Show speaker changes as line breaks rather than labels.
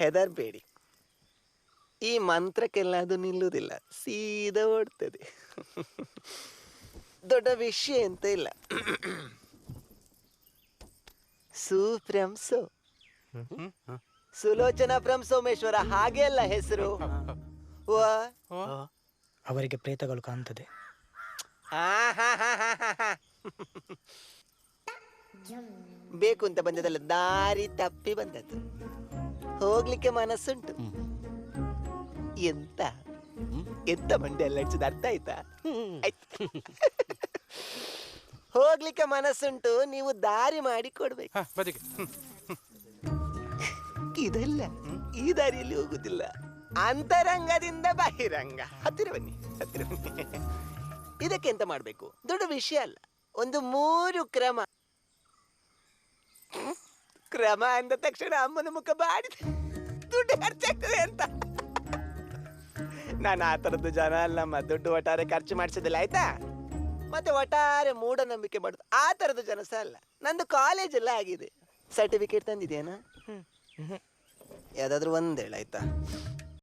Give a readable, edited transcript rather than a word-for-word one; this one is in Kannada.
ಹೆದರ್ಬೇಡಿ, ಈ ಮಂತ್ರಕ್ಕೆಲ್ಲ ಅದು ನಿಲ್ಲುವುದಿಲ್ಲ, ಸೀದಾ ಓಡ್ತದೆ. ದೊಡ್ಡ ವಿಷಯ ಎಂತ ಇಲ್ಲ. ಸುಪ್ರಂಸೋ ಸುಲೋಚನಾ ಫ್ರಮ್ ಸೋಮೇಶ್ವರ, ಹಾಗೆ ಅಲ್ಲ ಹೆಸರು.
ಅವರಿಗೆ ಪ್ರೇತಗಳು ಕಾಣ್ತದೆ.
ಬೇಕು ಅಂತ ಬಂದದಲ್ಲ, ದಾರಿ ತಪ್ಪಿ ಬಂದದ್ದು. ಹೋಗ್ಲಿಕ್ಕೆ ಮನಸ್ಸುಂಟು. ಎಂತ ಎಂತ ಮಂಡೆ ಎಲ್ಲ ಹಚ್ಚಿದ ಅರ್ಥ ಆಯ್ತಾ? ಹೋಗ್ಲಿಕ್ಕೆ ಮನಸ್ಸುಂಟು, ನೀವು ದಾರಿ ಮಾಡಿ ಕೊಡ್ಬೇಕು. ಇದೆಲ್ಲ ಈ ದಾರಿಯಲ್ಲಿ ಹೋಗುದಿಲ್ಲ, ಅಂತರಂಗದಿಂದ ಬಹಿರಂಗ. ಹತ್ತಿರ ಬನ್ನಿ, ಹತ್ತಿರ ಬನ್ನಿ. ಇದಕ್ಕೆ ಎಂತ ಮಾಡ್ಬೇಕು, ದೊಡ್ಡ ವಿಷಯ ಅಲ್ಲ. ಒಂದು 3 ಕ್ರಮ ಅಂದ ತಕ್ಷಣ ಅಮ್ಮನ ಮುಖ ಬಾಡಿದೆ. ದುಡ್ಡು ಖರ್ಚಾಗ್ತದೆ ಅಂತ. ನಾನು ಆ ತರದ್ದು ಜನ ಅಲ್ಲಮ್ಮ, ದುಡ್ಡು ಒಟ್ಟಾರೆ ಖರ್ಚು ಮಾಡಿಸೋದಿಲ್ಲ ಆಯ್ತಾ. ಮತ್ತೆ ಒಟ್ಟಾರೆ ಮೂಢನಂಬಿಕೆ ಮಾಡುದು ಆ ತರದ ಜನ ಸಹ ಅಲ್ಲ. ನಂದು ಕಾಲೇಜ್ ಎಲ್ಲ ಆಗಿದೆ. ಸರ್ಟಿಫಿಕೇಟ್ ತಂದಿದೆಯೇನಾ? ಯಾವ್ದಾದ್ರು ಒಂದೇಳು ಆಯ್ತಾ.